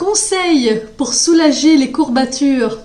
Conseil pour soulager les courbatures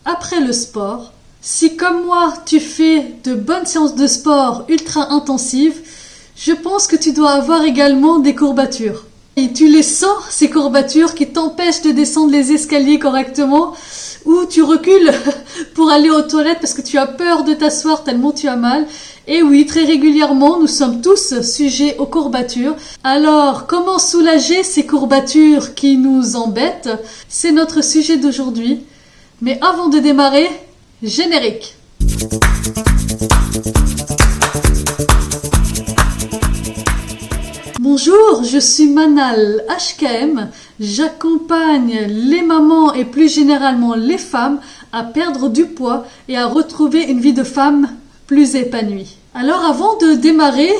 après le sport. Si comme moi tu fais de bonnes séances de sport ultra intensives, je pense que tu dois avoir également des courbatures. Et tu les sens, ces courbatures qui t'empêchent de descendre les escaliers correctement, ou tu recules pour aller aux toilettes parce que tu as peur de t'asseoir tellement tu as mal. Et oui, très régulièrement, nous sommes tous sujets aux courbatures. Alors, comment soulager ces courbatures qui nous embêtent? C'est notre sujet d'aujourd'hui. Mais avant de démarrer, générique. Bonjour, je suis Manal HKM. J'accompagne les mamans et plus généralement les femmes à perdre du poids et à retrouver une vie de femme plus épanouie. Alors avant de démarrer,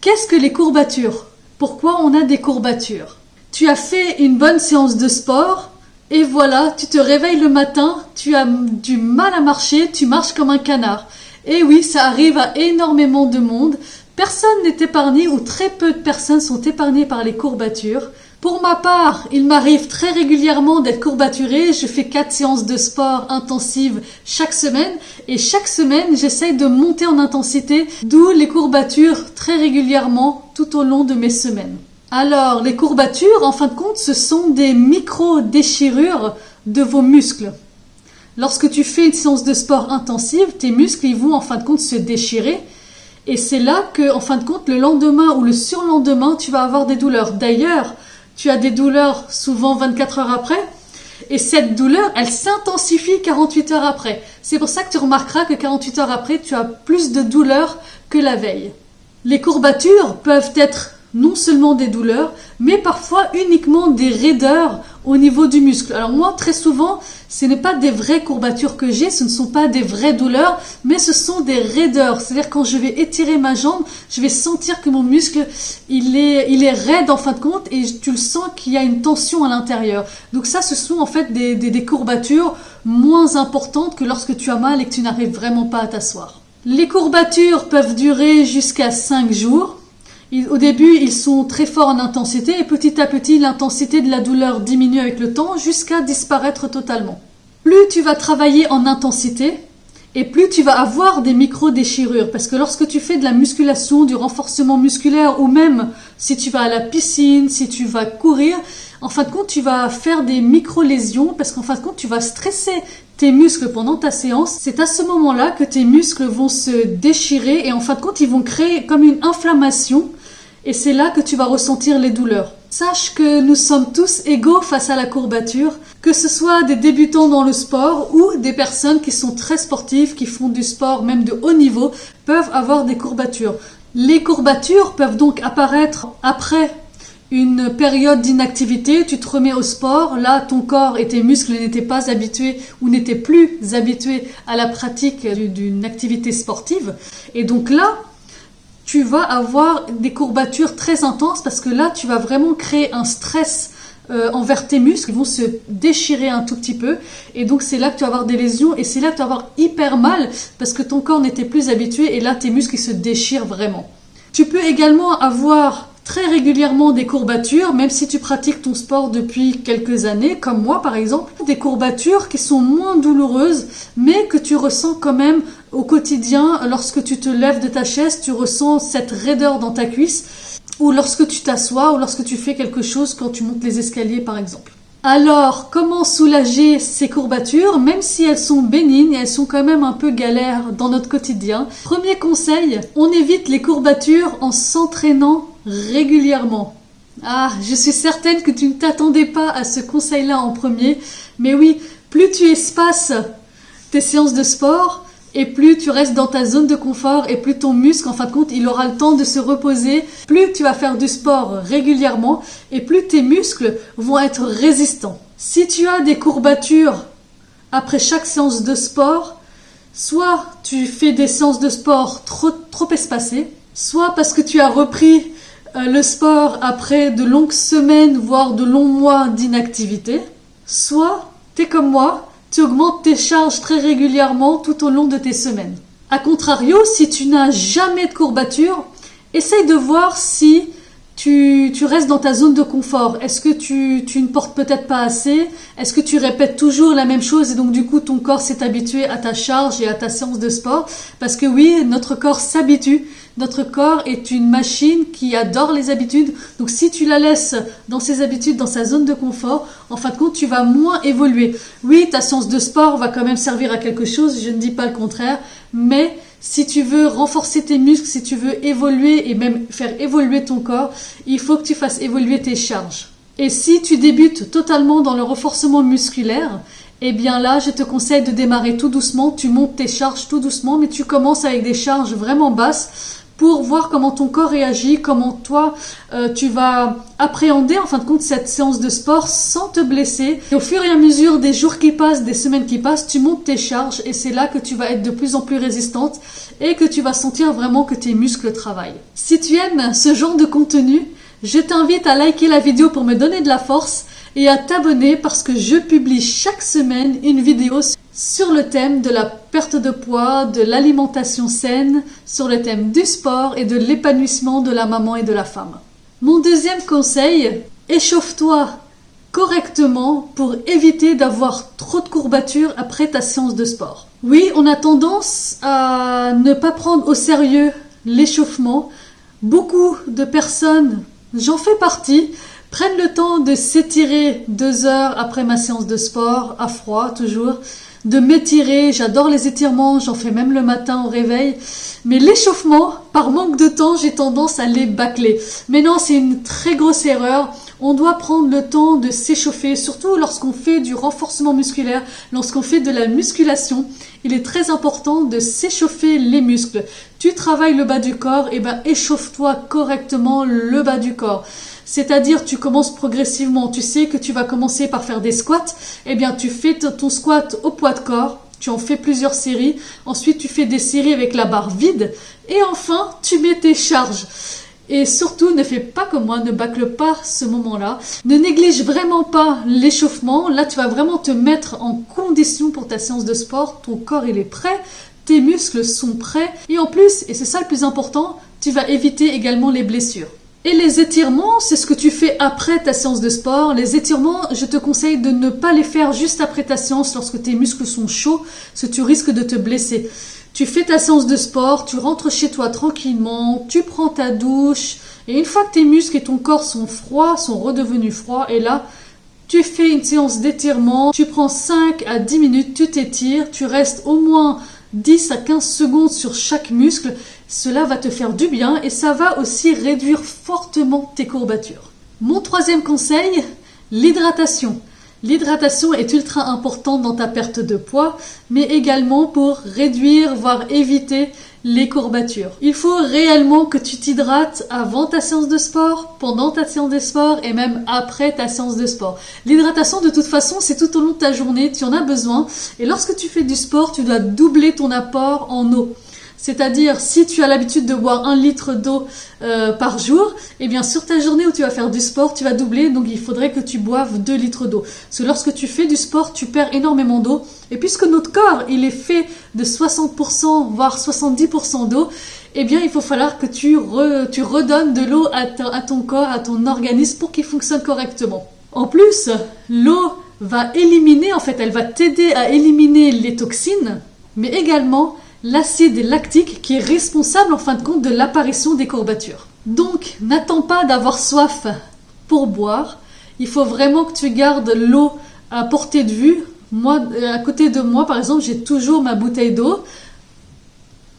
qu'est-ce que les courbatures? Pourquoi on a des courbatures? Tu as fait une bonne séance de sport et voilà, tu te réveilles le matin, tu as du mal à marcher, tu marches comme un canard. Et oui, ça arrive à énormément de monde. Personne n'est épargné ou très peu de personnes sont épargnées par les courbatures. Pour ma part, il m'arrive très régulièrement d'être courbaturée. Je fais 4 séances de sport intensives chaque semaine. Et chaque semaine, j'essaye de monter en intensité, d'où les courbatures très régulièrement tout au long de mes semaines. Alors, les courbatures, en fin de compte, ce sont des micro-déchirures de vos muscles. Lorsque tu fais une séance de sport intensive, tes muscles ils vont en fin de compte se déchirer. Et c'est là que, en fin de compte, le lendemain ou le surlendemain, tu vas avoir des douleurs. D'ailleurs, tu as des douleurs souvent 24 heures après. Et cette douleur, elle s'intensifie 48 heures après. C'est pour ça que tu remarqueras que 48 heures après, tu as plus de douleurs que la veille. Les courbatures peuvent être non seulement des douleurs, mais parfois uniquement des raideurs au niveau du muscle. Alors moi, très souvent, ce n'est pas des vraies courbatures que j'ai, ce ne sont pas des vraies douleurs, mais ce sont des raideurs. C'est-à-dire quand je vais étirer ma jambe, je vais sentir que mon muscle, il est raide en fin de compte et tu le sens qu'il y a une tension à l'intérieur. Donc ça, ce sont en fait des courbatures moins importantes que lorsque tu as mal et que tu n'arrives vraiment pas à t'asseoir. Les courbatures peuvent durer jusqu'à 5 jours. Au début, ils sont très forts en intensité et petit à petit, l'intensité de la douleur diminue avec le temps jusqu'à disparaître totalement. Plus tu vas travailler en intensité et plus tu vas avoir des micro-déchirures. Parce que lorsque tu fais de la musculation, du renforcement musculaire ou même si tu vas à la piscine, si tu vas courir, en fin de compte, tu vas faire des micro-lésions parce qu'en fin de compte, tu vas stresser tes muscles pendant ta séance. C'est à ce moment-là que tes muscles vont se déchirer et en fin de compte, ils vont créer comme une inflammation. Et c'est là que tu vas ressentir les douleurs. Sache que nous sommes tous égaux face à la courbature, que ce soit des débutants dans le sport ou des personnes qui sont très sportives, qui font du sport même de haut niveau, peuvent avoir des courbatures. Les courbatures peuvent donc apparaître après une période d'inactivité, tu te remets au sport, là ton corps et tes muscles n'étaient pas habitués ou n'étaient plus habitués à la pratique d'une activité sportive. Et donc là, tu vas avoir des courbatures très intenses parce que là, tu vas vraiment créer un stress envers tes muscles. Ils vont se déchirer un tout petit peu. Et donc, c'est là que tu vas avoir des lésions et c'est là que tu vas avoir hyper mal parce que ton corps n'était plus habitué et là, tes muscles ils se déchirent vraiment. Tu peux également avoir très régulièrement des courbatures, même si tu pratiques ton sport depuis quelques années, comme moi par exemple, des courbatures qui sont moins douloureuses, mais que tu ressens quand même au quotidien. Lorsque tu te lèves de ta chaise, tu ressens cette raideur dans ta cuisse, ou lorsque tu t'assois, ou lorsque tu fais quelque chose quand tu montes les escaliers par exemple. Alors, comment soulager ces courbatures? Même si elles sont bénignes, elles sont quand même un peu galères dans notre quotidien. Premier conseil, on évite les courbatures en s'entraînant régulièrement. Ah, je suis certaine que tu ne t'attendais pas à ce conseil-là en premier. Mais oui, plus tu espaces tes séances de sport, et plus tu restes dans ta zone de confort et plus ton muscle, en fin de compte, il aura le temps de se reposer. Plus tu vas faire du sport régulièrement et plus tes muscles vont être résistants. Si tu as des courbatures après chaque séance de sport, soit tu fais des séances de sport trop espacées, soit parce que tu as repris le sport après de longues semaines, voire de longs mois d'inactivité, soit tu es comme moi, tu augmentes tes charges très régulièrement tout au long de tes semaines. A contrario, si tu n'as jamais de courbature, essaye de voir si tu restes dans ta zone de confort. Est-ce que tu ne portes peut-être pas assez? Est-ce que tu répètes toujours la même chose et donc du coup ton corps s'est habitué à ta charge et à ta séance de sport? Parce que oui, notre corps s'habitue. Notre corps est une machine qui adore les habitudes. Donc si tu la laisses dans ses habitudes, dans sa zone de confort, en fin de compte, tu vas moins évoluer. Oui, ta séance de sport va quand même servir à quelque chose, je ne dis pas le contraire, mais si tu veux renforcer tes muscles, si tu veux évoluer et même faire évoluer ton corps, il faut que tu fasses évoluer tes charges. Et si tu débutes totalement dans le renforcement musculaire, eh bien là, je te conseille de démarrer tout doucement. Tu montes tes charges tout doucement, mais tu commences avec des charges vraiment basses pour voir comment ton corps réagit, comment toi, tu vas appréhender en fin de compte cette séance de sport sans te blesser. Et au fur et à mesure des jours qui passent, des semaines qui passent, tu montes tes charges et c'est là que tu vas être de plus en plus résistante et que tu vas sentir vraiment que tes muscles travaillent. Si tu aimes ce genre de contenu, je t'invite à liker la vidéo pour me donner de la force et à t'abonner parce que je publie chaque semaine une vidéo sur le thème de la perte de poids, de l'alimentation saine, sur le thème du sport et de l'épanouissement de la maman et de la femme. Mon deuxième conseil, échauffe-toi correctement pour éviter d'avoir trop de courbatures après ta séance de sport. Oui, on a tendance à ne pas prendre au sérieux l'échauffement. Beaucoup de personnes, j'en fais partie, prennent le temps de s'étirer 2 heures après ma séance de sport, à froid toujours, de m'étirer, j'adore les étirements, j'en fais même le matin au réveil, mais l'échauffement, par manque de temps, j'ai tendance à les bâcler. Mais non, c'est une très grosse erreur. On doit prendre le temps de s'échauffer, surtout lorsqu'on fait du renforcement musculaire, lorsqu'on fait de la musculation. Il est très important de s'échauffer les muscles. Tu travailles le bas du corps, et ben échauffe-toi correctement le bas du corps. C'est-à-dire, tu commences progressivement. Tu sais que tu vas commencer par faire des squats. Eh bien, tu fais ton squat au poids de corps. Tu en fais plusieurs séries. Ensuite, tu fais des séries avec la barre vide. Et enfin, tu mets tes charges. Et surtout, ne fais pas comme moi, ne bâcle pas ce moment-là. Ne néglige vraiment pas l'échauffement. Là, tu vas vraiment te mettre en condition pour ta séance de sport. Ton corps, il est prêt. Tes muscles sont prêts. Et en plus, et c'est ça le plus important, tu vas éviter également les blessures. Et les étirements, c'est ce que tu fais après ta séance de sport. Les étirements, je te conseille de ne pas les faire juste après ta séance lorsque tes muscles sont chauds, parce que tu risques de te blesser. Tu fais ta séance de sport, tu rentres chez toi tranquillement, tu prends ta douche, et une fois que tes muscles et ton corps sont froids, sont redevenus froids, et là, tu fais une séance d'étirement, tu prends 5 à 10 minutes, tu t'étires, tu restes au moins 10 à 15 secondes sur chaque muscle. Cela va te faire du bien et ça va aussi réduire fortement tes courbatures. Mon troisième conseil, l'hydratation. L'hydratation est ultra importante dans ta perte de poids, mais également pour réduire, voire éviter les courbatures. Il faut réellement que tu t'hydrates avant ta séance de sport, pendant ta séance de sport et même après ta séance de sport. L'hydratation, de toute façon, c'est tout au long de ta journée, tu en as besoin. Et lorsque tu fais du sport, tu dois doubler ton apport en eau. C'est-à-dire, si tu as l'habitude de boire 1 litre d'eau par jour, eh bien sur ta journée où tu vas faire du sport, tu vas doubler, donc il faudrait que tu boives 2 litres d'eau. Parce que lorsque tu fais du sport, tu perds énormément d'eau. Et puisque notre corps, il est fait de 60%, voire 70% d'eau, eh bien il faut falloir que tu redonnes de l'eau à ton corps, à ton organisme pour qu'il fonctionne correctement. En plus, l'eau va éliminer, en fait, elle va t'aider à éliminer les toxines, mais également l'acide lactique qui est responsable en fin de compte de l'apparition des courbatures. Donc, n'attends pas d'avoir soif pour boire. Il faut vraiment que tu gardes l'eau à portée de vue. Moi, à côté de moi, par exemple, j'ai toujours ma bouteille d'eau.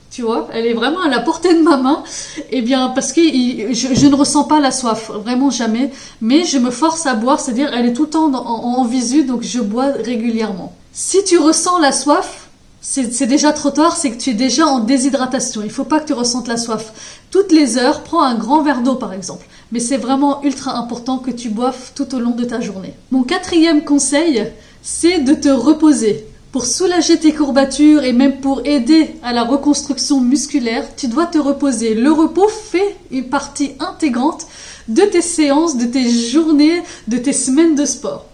Tu vois, elle est vraiment à la portée de ma main. Eh bien, parce que je ne ressens pas la soif, vraiment jamais. Mais je me force à boire, c'est-à-dire elle est tout le temps en visu, donc je bois régulièrement. Si tu ressens la soif, c'est déjà trop tard, c'est que tu es déjà en déshydratation. Il ne faut pas que tu ressentes la soif. Toutes les heures, prends un grand verre d'eau par exemple. Mais c'est vraiment ultra important que tu boives tout au long de ta journée. Mon 4e conseil, c'est de te reposer. Pour soulager tes courbatures et même pour aider à la reconstruction musculaire, tu dois te reposer. Le repos fait une partie intégrante de tes séances, de tes journées, de tes semaines de sport.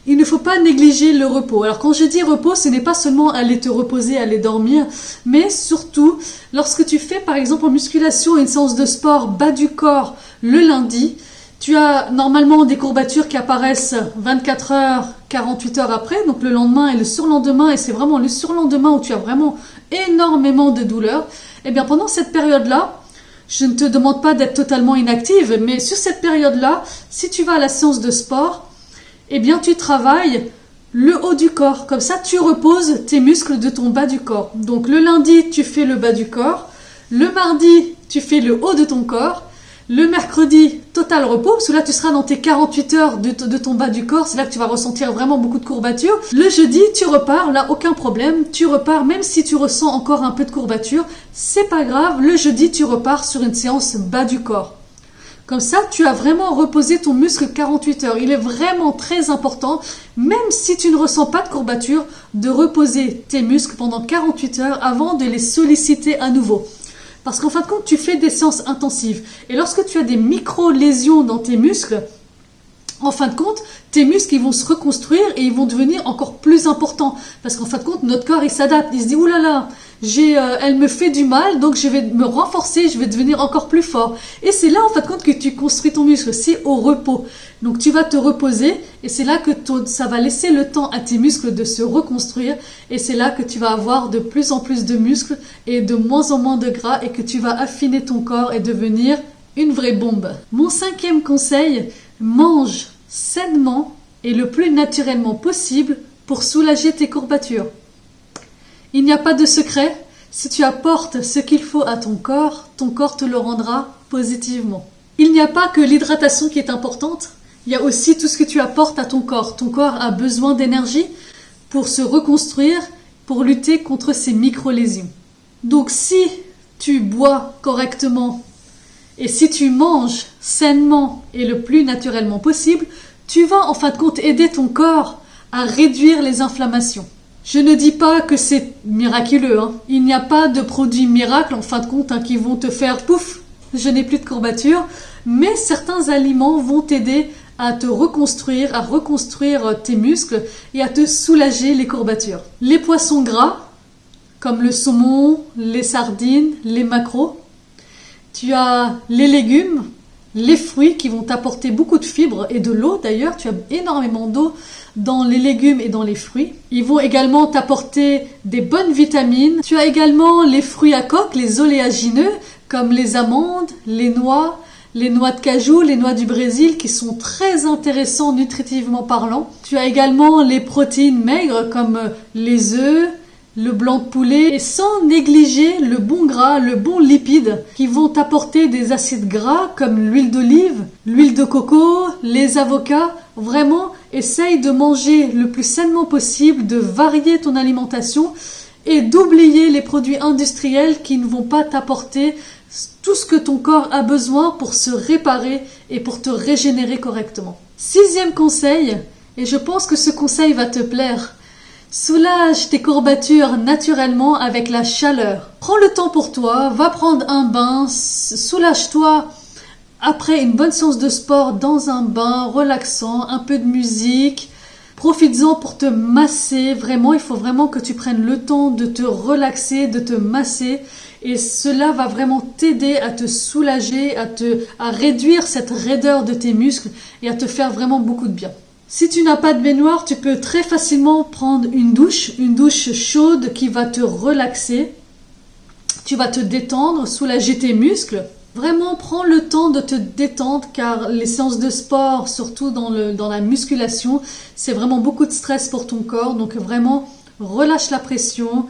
Il ne faut pas négliger le repos. Alors quand je dis repos, ce n'est pas seulement aller te reposer, aller dormir, mais surtout lorsque tu fais par exemple en musculation une séance de sport bas du corps Le lundi, tu as normalement des courbatures qui apparaissent 24 heures, 48 heures après, donc le lendemain et le surlendemain, et c'est vraiment le surlendemain où tu as vraiment énormément de douleurs. Eh bien, pendant cette période-là, je ne te demande pas d'être totalement inactive, mais sur cette période-là, si tu vas à la séance de sport, eh bien, tu travailles le haut du corps. Comme ça, tu reposes tes muscles de ton bas du corps. Donc, le lundi, tu fais le bas du corps. Le mardi, tu fais le haut de ton corps. Le mercredi, total repos, parce que là, tu seras dans tes 48 heures de ton bas du corps. C'est là que tu vas ressentir vraiment beaucoup de courbatures. Le jeudi, tu repars. Là, aucun problème. Tu repars, même si tu ressens encore un peu de courbature. C'est pas grave. Le jeudi, tu repars sur une séance bas du corps. Comme ça, tu as vraiment reposé ton muscle 48 heures. Il est vraiment très important, même si tu ne ressens pas de courbature, de reposer tes muscles pendant 48 heures avant de les solliciter à nouveau. Parce qu'en fin de compte, tu fais des séances intensives. Et lorsque tu as des micro-lésions dans tes muscles, en fin de compte, tes muscles ils vont se reconstruire et ils vont devenir encore plus importants. Parce qu'en fin de compte, notre corps il s'adapte. Il se dit, oulala, là là, elle me fait du mal, donc je vais me renforcer, je vais devenir encore plus fort. Et c'est là en fin de compte que tu construis ton muscle, c'est au repos. Donc tu vas te reposer et c'est là que ça va laisser le temps à tes muscles de se reconstruire et c'est là que tu vas avoir de plus en plus de muscles et de moins en moins de gras et que tu vas affiner ton corps et devenir une vraie bombe. Mon 5e conseil, mange sainement et le plus naturellement possible pour soulager tes courbatures. Il n'y a pas de secret, si tu apportes ce qu'il faut à ton corps te le rendra positivement. Il n'y a pas que l'hydratation qui est importante, il y a aussi tout ce que tu apportes à ton corps. Ton corps a besoin d'énergie pour se reconstruire, pour lutter contre ces micro-lésions. Donc si tu bois correctement et si tu manges sainement et le plus naturellement possible, tu vas en fin de compte aider ton corps à réduire les inflammations. Je ne dis pas que c'est miraculeux, hein. Il n'y a pas de produits miracles en fin de compte qui vont te faire pouf, je n'ai plus de courbatures, mais certains aliments vont t'aider à te reconstruire, à reconstruire tes muscles et à te soulager les courbatures. Les poissons gras, comme le saumon, les sardines, les maquereaux. Tu as les légumes, les fruits qui vont t'apporter beaucoup de fibres et de l'eau d'ailleurs. Tu as énormément d'eau dans les légumes et dans les fruits. Ils vont également t'apporter des bonnes vitamines. Tu as également les fruits à coque, les oléagineux, comme les amandes, les noix de cajou, les noix du Brésil qui sont très intéressants nutritivement parlant. Tu as également les protéines maigres comme les œufs, le blanc de poulet et sans négliger le bon gras, le bon lipide qui vont t'apporter des acides gras comme l'huile d'olive, l'huile de coco, les avocats. Vraiment, essaye de manger le plus sainement possible, de varier ton alimentation et d'oublier les produits industriels qui ne vont pas t'apporter tout ce que ton corps a besoin pour se réparer et pour te régénérer correctement. 6e conseil, et je pense que ce conseil va te plaire. Soulage tes courbatures naturellement avec la chaleur. Prends le temps pour toi, va prendre un bain, soulage-toi après une bonne séance de sport dans un bain relaxant, un peu de musique. Profites-en pour te masser, vraiment, il faut vraiment que tu prennes le temps de te relaxer, de te masser et cela va vraiment t'aider à te soulager, à réduire cette raideur de tes muscles et à te faire vraiment beaucoup de bien. Si tu n'as pas de baignoire, tu peux très facilement prendre une douche chaude qui va te relaxer. Tu vas te détendre, soulager tes muscles. Vraiment, prends le temps de te détendre car les séances de sport, surtout dans la musculation, c'est vraiment beaucoup de stress pour ton corps. Donc vraiment, relâche la pression,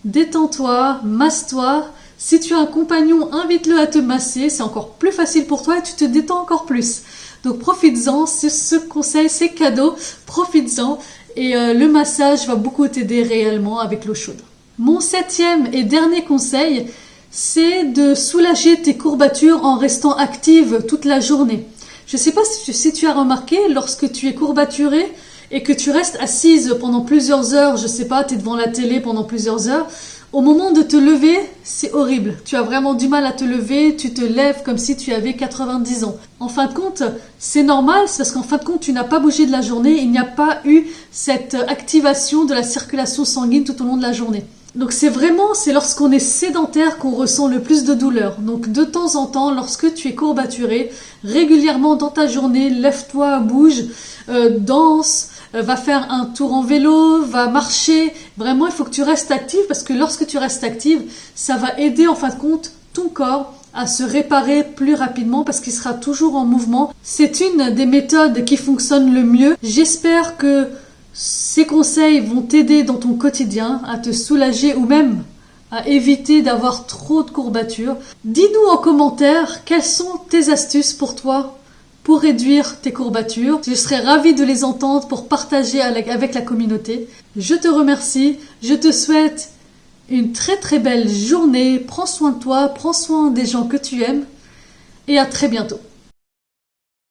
détends-toi, masse-toi. Si tu as un compagnon, invite-le à te masser, c'est encore plus facile pour toi et tu te détends encore plus. Donc profites-en, ce conseil, c'est cadeau, profites-en et le massage va beaucoup t'aider réellement avec l'eau chaude. Mon 7e et dernier conseil, c'est de soulager tes courbatures en restant active toute la journée. Je ne sais pas si tu as remarqué, lorsque tu es courbaturé et que tu restes assise pendant plusieurs heures, je ne sais pas, tu es devant la télé pendant plusieurs heures, au moment de te lever, c'est horrible. Tu as vraiment du mal à te lever, tu te lèves comme si tu avais 90 ans. En fin de compte, c'est normal, c'est parce qu'en fin de compte, tu n'as pas bougé de la journée, il n'y a pas eu cette activation de la circulation sanguine tout au long de la journée. Donc c'est lorsqu'on est sédentaire qu'on ressent le plus de douleur. Donc de temps en temps, lorsque tu es courbaturé, régulièrement dans ta journée, lève-toi, bouge, danse, va faire un tour en vélo, va marcher. Vraiment, il faut que tu restes active parce que lorsque tu restes active, ça va aider en fin de compte ton corps à se réparer plus rapidement parce qu'il sera toujours en mouvement. C'est une des méthodes qui fonctionne le mieux. J'espère que ces conseils vont t'aider dans ton quotidien à te soulager ou même à éviter d'avoir trop de courbatures. Dis-nous en commentaire quelles sont tes astuces pour toi pour réduire tes courbatures. Je serais ravie de les entendre pour partager avec la communauté. Je te remercie, je te souhaite une très très belle journée, prends soin de toi, prends soin des gens que tu aimes et à très bientôt.